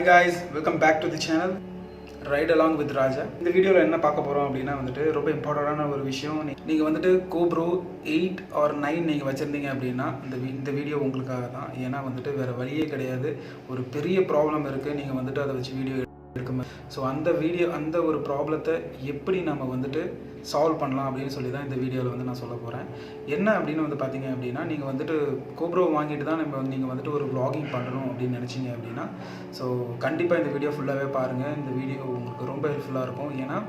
guys, welcome back to the channel Ride Along with Raja. இந்த வீடியோவில் என்ன பார்க்க போகிறோம் அப்படின்னா வந்துட்டு ரொம்ப இம்பார்ட்டண்டான ஒரு விஷயம். நீங்கள் வந்துட்டு கோப்ரோ 8 or 9 நீங்கள் வச்சுருந்தீங்க அப்படின்னா இந்த வீடியோ உங்களுக்காக தான். ஏன்னா வந்துட்டு வேறு வழியே கிடையாது. ஒரு பெரிய ப்ராப்ளம் இருக்குது, நீங்கள் வந்துட்டு அதை வச்சு வீடியோ எடுக்குமே. ஸோ அந்த ஒரு ப்ராப்ளத்தை எப்படி நம்ம வந்துட்டு சால்வ் பண்ணலாம் அப்படின்னு சொல்லி தான் இந்த வீடியோவில் வந்து நான் சொல்ல போகிறேன். என்ன அப்படின்னு வந்து பார்த்தீங்க அப்படின்னா, நீங்கள் வந்துட்டு கோப்ரோ வாங்கிட்டு தான் நீங்கள் வந்துட்டு ஒரு vlogging பண்ணணும் அப்படின்னு நினச்சிங்க அப்படின்னா, ஸோ கண்டிப்பாக இந்த வீடியோ ஃபுல்லாகவே பாருங்கள். இந்த வீடியோ உங்களுக்கு ரொம்ப ஹெல்ப்ஃபுல்லாக இருக்கும். ஏன்னா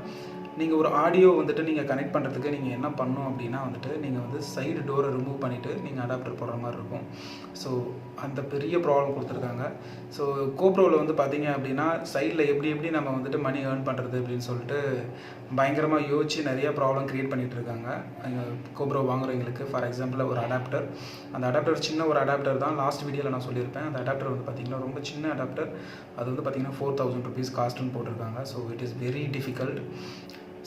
நீங்கள் ஒரு ஆடியோ வந்துட்டு நீங்கள் கனெக்ட் பண்ணுறதுக்கு நீங்கள் என்ன பண்ணணும் அப்படின்னா வந்துட்டு நீங்கள் வந்து சைடு டோரை ரிமூவ் பண்ணிவிட்டு நீங்கள் அடாப்டர் போடுற மாதிரி இருக்கும். ஸோ அந்த பெரிய ப்ராப்ளம் கொடுத்துருக்காங்க. ஸோ கோப்ரோவில் வந்து பார்த்தீங்க அப்படின்னா சைடில் எப்படி நம்ம வந்துட்டு மணி ஏர்ன் பண்ணுறது அப்படின்னு சொல்லிட்டு பயங்கரமாக யோசிச்சு நிறைய ப்ராப்ளம் க்ரியேட் பண்ணிகிட்டு இருக்காங்க கோப்ரோ வாங்குறவங்களுக்கு. ஃபார் எக்ஸாம்பிள் ஒரு அடாப்டர், அந்த அடாப்டர் சின்ன ஒரு அடாப்டர் தான். லாஸ்ட் வீடியோவில் நான் சொல்லியிருப்பேன். அந்த அடாப்டர் வந்து பார்த்திங்கன்னா ரொம்ப சின்ன அடாப்டர். அது வந்து பார்த்திங்கன்னா 4000 rupees காஸ்ட்டுன்னு போட்டிருக்காங்க. So it is very difficult.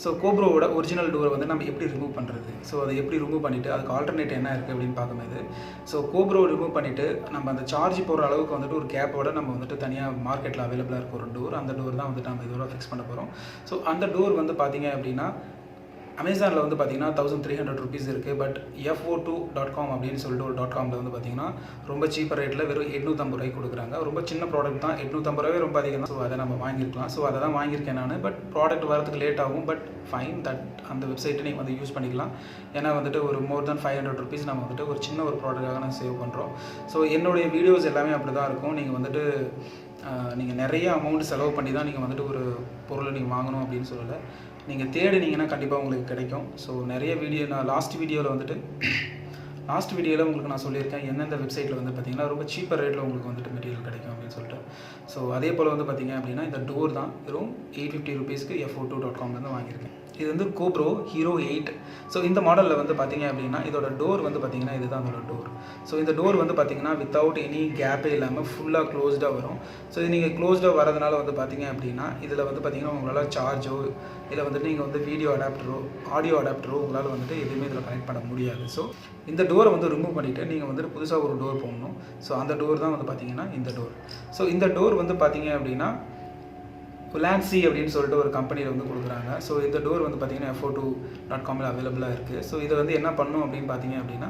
So கோப்ரோவோட ஒரிஜினல் டோரை வந்து நம்ம எப்படி ரிமூவ் பண்ணுறது, ஸோ அதை எப்படி ரிமூவ் பண்ணிவிட்டு அதுக்கு ஆல்டர்னேட் என்ன இருக்குது அப்படின்னு பார்க்கும்போது, ஸோ கோப்ரோ ரிமூவ் பண்ணிவிட்டு நம்ம அந்த சார்ஜ் போடுற அளவுக்கு வந்துட்டு ஒரு கேப்போட நம்ம வந்துட்டு தனியாக மார்க்கெட்டில் அவைலபிளாக இருக்க ஒரு டோர், அந்த டோர் தான் வந்துட்டு நம்ம இதோட ஃபிக்ஸ் பண்ண போகிறோம். ஸோ அந்த டோர் வந்து பார்த்திங்க அப்படின்னா அமேசானில் வந்து பார்த்திங்கன்னா 1300 rupees இருக்குது. பட் fo2.com அப்படின்னு சொல்லிட்டு ஒரு .comல வந்து பார்த்திங்கன்னா ரொம்ப சீப்பர் ரேட்டில் வெறும் 850 ரூபாய்க்கு கொடுக்குறாங்க. ரொம்ப சின்ன ப்ராடக்ட் தான், 850 ரூபாவே ரொம்ப அதிகம் தான். ஸோ அதை நம்ம வாங்கியிருக்கலாம். ஸோ அதை தான் வாங்கியிருக்கேன் நான். பட் ப்ராடக்ட் வரதுக்கு லேட் ஆகும். பட் ஃபைன், தட் அந்த வெப்சைட்டை நீங்கள் வந்து யூஸ் பண்ணிக்கலாம். ஏன்னா வந்துட்டு ஒரு more than 500 rupees நம்ம வந்துட்டு ஒரு சின்ன ஒரு ப்ராடக்டாக நான் சேவ் பண்ணுறோம். ஸோ என்னுடைய வீடியோஸ் எல்லாமே அப்படி தான் இருக்கும். நீங்கள் வந்துட்டு நீங்கள் நிறைய அமௌண்ட் செலவு பண்ணி தான் நீங்கள் வந்துட்டு ஒரு பொருளை நீங்கள் வாங்கணும் அப்படின்னு சொல்லலை. நீங்கள் தேடினீங்கன்னா கண்டிப்பாக உங்களுக்கு கிடைக்கும். ஸோ நிறைய வீடியோ நான் லாஸ்ட் வீடியோவில் உங்களுக்கு நான் சொல்லியிருக்கேன் எந்தெந்த வெப்சைட்டில் வந்து பார்த்திங்கன்னா ரொம்ப சீப்பர் ரேட்டில் உங்களுக்கு வந்துட்டு மெட்டீரியல் கிடைக்கும் அப்படின்னு சொல்லிட்டு. ஸோ அதே போல் வந்து பார்த்திங்க அப்படின்னா இந்த டோர் தான் வெறும் 850 rupeesக்கு fo2.comலேருந்து வாங்கியிருக்கேன். இது வந்து கோப்ரோ ஹீரோ 8. ஸோ இந்த மாடலில் வந்து பார்த்திங்க அப்படின்னா இதோட டோர் வந்து பார்த்திங்கன்னா இதுதான் அதோட டோர். ஸோ இந்த டோர் வந்து பார்த்திங்கன்னா வித்தவுட் எனி கேப்பே இல்லாமல் ஃபுல்லாக க்ளோஸ்டாக வரும். ஸோ இது நீங்கள் க்ளோஸ்டாக வரதுனால வந்து பார்த்திங்க அப்படின்னா இதில் வந்து பார்த்திங்கன்னா உங்களால் சார்ஜோ இல்லை வந்துட்டு நீங்கள் வந்து வீடியோ அடாப்டரோ ஆடியோ அடாப்டரோ உங்களால் வந்துட்டு எதுவுமே இதில் கனெக்ட் பண்ண முடியாது. ஸோ இந்த டோரை வந்து ரிமூவ் பண்ணிவிட்டு நீங்கள் வந்துட்டு புதுசாக ஒரு டோர் போடணும். ஸோ அந்த டோர் தான் வந்து பார்த்திங்கன்னா இந்த டோர். ஸோ இந்த டோர் வந்து பார்த்திங்க அப்படின்னா லான்சி அப்படின்னு சொல்லிட்டு ஒரு கம்பெனியில் வந்து கொடுக்குறாங்க. ஸோ இந்த டோர் வந்து பார்த்திங்கன்னா fo2.comல அவைலபிளாக இருக்குது. ஸோ இதை வந்து என்ன பண்ணணும் அப்படின்னு பார்த்தீங்க அப்படின்னா,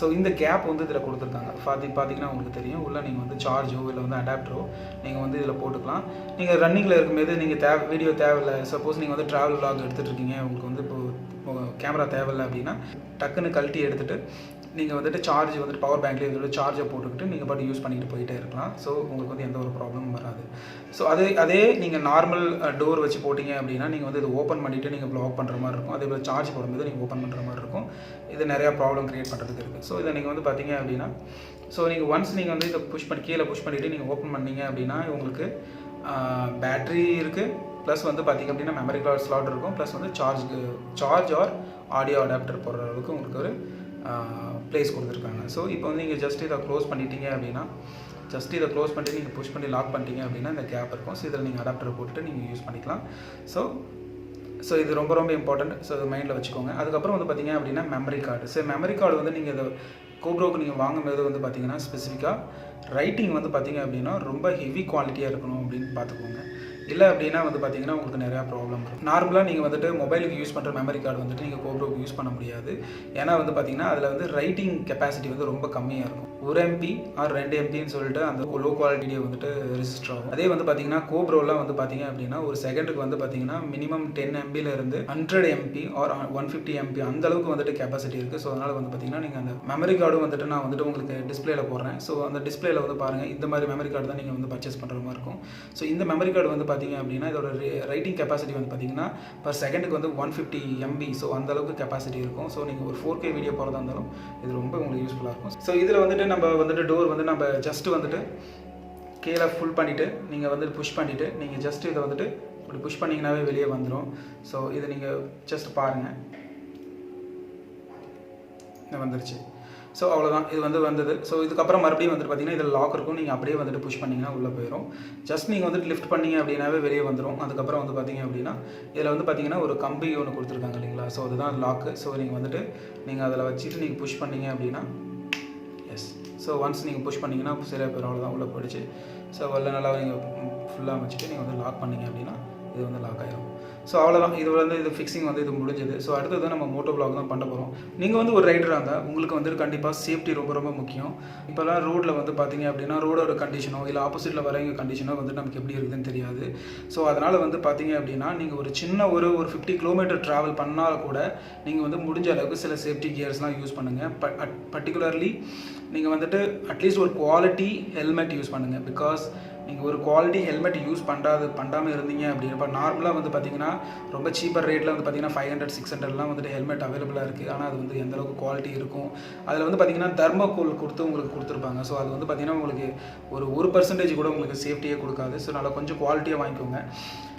ஸோ இந்த கேப் வந்து இதில் கொடுத்துருக்காங்க. பார்த்தீங்கன்னா உங்களுக்கு தெரியும். உள்ள நீங்கள் வந்து சார்ஜோ இல்லை வந்து அடாப்டரோ நீங்கள் வந்து இதில் போட்டுக்கலாம். நீங்கள் ரன்னிங்கில் இருக்கும்போது நீங்கள் வீடியோ தேவையில்லை, சப்போஸ் நீங்கள் வந்து ட்ராவல் vlog எடுத்துகிட்டு இருக்கீங்க, உங்களுக்கு வந்து இப்போ கேமரா தேவையில்லை அப்படின்னா டக்குன்னு கழட்டி எடுத்துகிட்டு நீங்கள் வந்துட்டு சார்ஜ் வந்துட்டு பவர் பேங்க்லேயே இதோட சார்ஜை போட்டுக்கிட்டு நீங்கள் பாட்டு யூஸ் பண்ணிட்டு போயிட்டே இருக்கலாம். ஸோ உங்களுக்கு வந்து எந்த ஒரு ப்ராப்ளமும் வராது. ஸோ அதே நீங்கள் நார்மல் டோர் வச்சு போட்டிங்க அப்படின்னா நீங்கள் வந்து இதை ஓப்பன் பண்ணிவிட்டு நீங்கள் ப்ளாக் பண்ணுற மாதிரி இருக்கும். அதே போல் சார்ஜ் போடும்போது நீங்கள் ஓப்பன் பண்ணுற மாதிரி இருக்கும். இது நிறையா ப்ராப்ளம் க்ரியேட் பண்ணுறதுக்கு இருக்குது. ஸோ இதை நீங்கள் வந்து பார்த்தீங்க அப்படின்னா, ஸோ நீங்கள் ஒன்ஸ் நீங்கள் வந்து இதை கீழே புஷ் பண்ணிவிட்டு நீங்கள் ஓப்பன் பண்ணீங்க அப்படின்னா உங்களுக்கு பேட்ரி இருக்குது, ப்ளஸ் வந்து பார்த்திங்க அப்படின்னா மெமரி கார்டு ஸ்லாட் இருக்கும், ப்ளஸ் வந்து சார்ஜ் ஆர் ஆடியோ அடாப்டர் போடுற அளவுக்கு உங்களுக்கு ஒரு ப்ளேஸ் கொடுத்துருக்காங்க. ஸோ இப்போ வந்து நீங்கள் ஜஸ்ட் இதை க்ளோஸ் பண்ணிட்டீங்க அப்படின்னா, நீங்கள் புஷ் பண்ணி லாக் பண்ணிட்டீங்க அப்படின்னா இந்த கேப் இருக்கும். ஸோ இதில் நீங்கள் அடாப்டர் போட்டுட்டு நீங்கள் யூஸ் பண்ணிக்கலாம். ஸோ இது ரொம்ப ரொம்ப இம்பார்ட்டன்ட். ஸோ இது மைண்டில் வச்சுக்கோங்க. அதுக்கப்புறம் வந்து பார்த்திங்க அப்படின்னா memory card. So memory card வந்து நீங்கள் இதை கோப்ரோவுக்கு நீங்கள் வாங்கும்போது வந்து பார்த்திங்கன்னா ஸ்பெசிஃபிக்காக ரைட்டிங் வந்து பார்த்திங்க அப்படின்னா ரொம்ப ஹெவி குவாலிட்டியாக இருக்கணும் அப்படின்னு பார்த்துக்கோங்க. இல்லை அப்படின்னா வந்து பார்த்திங்கன்னா உங்களுக்கு நிறையா ப்ராப்ளம் இருக்கும். நார்மலாக நீங்கள் வந்துட்டு மொபைலுக்கு யூஸ் பண்ணுற மெமரி கார்டு வந்துட்டு நீங்கள் கோப்ரோவுக்கு யூஸ் பண்ண முடியாது. ஏன்னா வந்து பார்த்திங்கன்னா அதில் வந்து ரைட்டிங் கெப்பாசிட்டி வந்து ரொம்ப கம்மியாக இருக்கும். 1 MB ஆர் 2 MBன்னு சொல்லிட்டு அந்த லோ குவாலிட்டியை வந்துட்டு ரெஜிஸ்டர் ஆகும். அதே வந்து பார்த்திங்கன்னா கோப்ரோலாம் வந்து பார்த்திங்க அப்படின்னா ஒரு செகண்டுக்கு வந்து பார்த்திங்கன்னா மினிமம் 10 MBலேருந்து 100 MB ஆர் 150 MB அந்த அளவுக்கு வந்துட்டு கெப்பாசிட்டி இருக்குது. ஸோ அதனால் வந்து பார்த்திங்கன்னா நீங்கள் அந்த மெமரி கார்டும் வந்துட்டு நான் வந்துட்டு உங்களுக்கு டிஸ்பிளேல போடுறேன். ஸோ அந்த டிஸ்பிளேல வந்து பாருங்கள், இந்த மாதிரி மெமரி கார்டு தான் நீங்கள் வந்து பர்ச்சேஸ் பண்ணுற மாதிரி இருக்கும். ஸோ இந்த மெமரி கார்டு வந்து பார்த்திங்க அப்படின்னா இதோட ரைட்டிங் கெப்பாசிட்டி வந்து பார்த்திங்கன்னா பர் செகண்டுக்கு வந்து 150 MB. ஸோ அந்த அளவுக்கு கெப்பாசிட்டி இருக்கும். ஸோ நீங்கள் ஒரு 4K வீடியோ போகிறதா இருந்தாலும் இது ரொம்ப உங்களுக்கு யூஸ்ஃபுல்லாக இருக்கும். ஸோ இதில் வந்துட்டு நம்ம வந்துட்டு டோர் வந்து நம்ம ஜஸ்ட் வந்துட்டு கீழே ஃபுல் பண்ணிவிட்டு நீங்கள் வந்துட்டு புஷ் பண்ணிவிட்டு நீங்கள் ஜஸ்ட் இதை வந்துட்டு இப்படி புஷ் பண்ணிங்கனாவே வெளியே வந்துடும். ஸோ இதை நீங்கள் ஜஸ்ட் பாருங்கள், இது வந்துருச்சு. ஸோ அவ்வளோதான், இது வந்தது. ஸோ இதுக்கப்புறம் மறுபடியும் வந்துட்டு பார்த்திங்கன்னா இதில் லாக் இருக்கும். நீங்கள் அப்படியே வந்துட்டு புஷ் பண்ணிங்கன்னா உள்ளே போயிடும். ஜஸ்ட் நீங்கள் வந்துட்டு லிஃப்ட் பண்ணிங்க அப்படின்னாவே வெளியே வந்துடும். அதுக்கப்புறம் வந்து பார்த்திங்க அப்படின்னா இதில் வந்து பார்த்திங்கன்னா ஒரு கம்பி ஒன்று கொடுத்துருக்காங்க இல்லைங்களா. ஸோ அதுதான் லாக்கு. ஸோ நீங்கள் வந்துட்டு நீங்கள் அதில் வச்சுட்டு நீங்கள் புஷ் பண்ணிங்க அப்படின்னா எஸ். ஸோ ஸோ ஒன்ஸ் நீங்கள் புஷ் பண்ணிங்கன்னா சரியாக போயிடும், அவ்வளோதான் உள்ளே போயிடுச்சு. ஸோ வெளில நல்லா நீங்கள் ஃபுல்லாக வச்சுட்டு நீங்கள் வந்து லாக் பண்ணிங்க அப்படின்னா இது வந்து லாக் ஆகிடும். ஸோ அவ்வளோதான், இது வந்து இது ஃபிக்ஸிங் வந்து இது முடிஞ்சது. ஸோ அடுத்தது நம்ம மோட்டோ வ்ளாக் தான் பண்ண போகிறோம். நீங்கள் வந்து ஒரு ரைடராக இருந்தால் உங்களுக்கு வந்து கண்டிப்பாக சேஃப்டி ரொம்ப ரொம்ப முக்கியம். இப்போலாம் ரோட்டில் வந்து பார்த்தீங்க அப்படின்னா ரோடோட கண்டிஷனோ இல்லை ஆப்போசிட்டில் வரவங்க கண்டிஷனோ வந்து நமக்கு எப்படி இருக்குதுன்னு தெரியாது. ஸோ அதனால் வந்து பார்த்தீங்க அப்படின்னா நீங்கள் ஒரு சின்ன ஒரு 50 கிலோமீட்டர் ட்ராவல் பண்ணால் கூட நீங்கள் வந்து முடிஞ்ச அளவுக்கு சில சேஃப்டி கியர்ஸ்லாம் யூஸ் பண்ணுங்கள். பர்டிகுலர்லி நீங்கள் வந்துட்டு அட்லீஸ்ட் ஒரு குவாலிட்டி ஹெல்மெட் யூஸ் பண்ணுங்கள். பிகாஸ் நீங்கள் ஒரு குவாலிட்டி ஹெல்மெட் யூஸ் பண்ணாமல் இருந்தீங்க அப்படின்னு இப்போ நார்மலாக வந்து பார்த்தீங்கன்னா ரொம்ப சீப்பர் ரேட்டில் வந்து பார்த்தீங்கன்னா 500-600லாம் வந்துட்டு ஹெல்மெட் அவைலபிளாக இருக்குது. ஆனால் அது வந்து எந்தளவுக்கு குவாலிட்டி இருக்கும், அதில் வந்து பார்த்தீங்கன்னா தெர்மோகோல் உங்களுக்கு கொடுத்துருப்பாங்க. ஸோ அது வந்து பார்த்தீங்கன்னா உங்களுக்கு ஒரு 1% கூட உங்களுக்கு சேஃப்டியே கொடுக்காது. ஸோ நல்லா கொஞ்சம் குவாலிட்டியாக வாங்கிக்கோங்க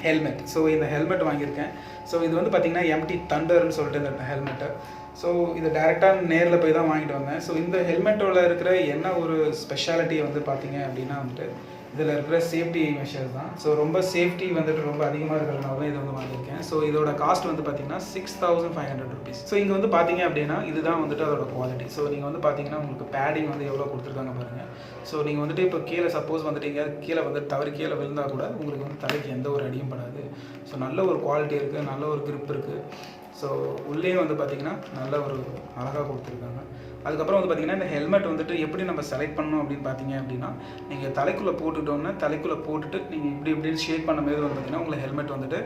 ஹெல்மெட். ஸோ இந்த ஹெல்மெட் வாங்கியிருக்கேன். ஸோ இது வந்து பார்த்தீங்கன்னா MT தண்டர்னு சொல்லிட்டு இந்த ஹெல்மெட்டு. ஸோ இது டேரெக்டாக நேரில் போய் தான் வாங்கிட்டு வந்தேன். ஸோ இந்த ஹெல்மெட்டோட இருக்கிற என்ன ஒரு ஸ்பெஷாலிட்டியை வந்து பார்த்தீங்க அப்படின்னா வந்துட்டு இதில் இருக்கிற சேஃப்டி மெஷர்ஸ் தான். ஸோ ரொம்ப சேஃப்டி வந்துட்டு ரொம்ப அதிகமாக இருக்கிறதுனால தான் இதை வந்து வாங்கியிருக்கேன். ஸோ இதோட காஸ்ட் வந்து பார்த்தீங்கன்னா 6500 ருபீஸ். ஸோ இங்கே வந்து பார்த்தீங்க அப்படின்னா இதுதான் வந்துட்டு அதோட குவாலிட்டி. ஸோ நீங்கள் வந்து பார்த்தீங்கன்னா உங்களுக்கு பேடிங் வந்து எவ்வளோ கொடுத்துருக்காங்க பாருங்கள். ஸோ நீங்கள் வந்துட்டு இப்போ கீழே சப்போஸ் வந்துட்டு எங்கேயாவது கீழே வந்து தவறி கீழே விழுந்தால் கூட உங்களுக்கு வந்து தலைக்கு எந்த ஒரு அடியும் படாது. ஸோ நல்ல ஒரு குவாலிட்டி இருக்குது, நல்ல ஒரு கிரிப் இருக்குது. ஸோ உள்ளே வந்து பார்த்திங்கன்னா நல்ல ஒரு அழகாக கொடுத்துருக்காங்க. அதுக்கப்புறம் வந்து பார்த்திங்கன்னா இந்த ஹெல்மெட் வந்துட்டு எப்படி நம்ம செலக்ட் பண்ணணும் அப்படின்னு பார்த்தீங்க அப்படின்னா நீங்கள் தலைக்குள்ளே போட்டுட்டு நீங்கள் இப்படி ஷேக் பண்ணும்போது வந்து பார்த்திங்கன்னா உங்களை ஹெல்மெட் வந்துட்டு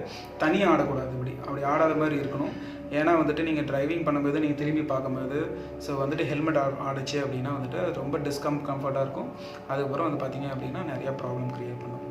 தனியாக ஆடக்கூடாது, அப்படி ஆடாத மாதிரி இருக்கணும். ஏன்னா வந்துட்டு நீங்கள் டிரைவிங் பண்ணும்போது நீங்கள் திரும்பி பார்க்கும்போது ஸோ வந்துட்டு ஹெல்மெட் ஆடிச்சு அப்படின்னா வந்துட்டு ரொம்ப கம்ஃபர்ட்டாக இருக்கும். அதுக்கப்புறம் வந்து பார்த்திங்க அப்படின்னா நிறையா ப்ராப்ளம் க்ரியேட் பண்ணும்.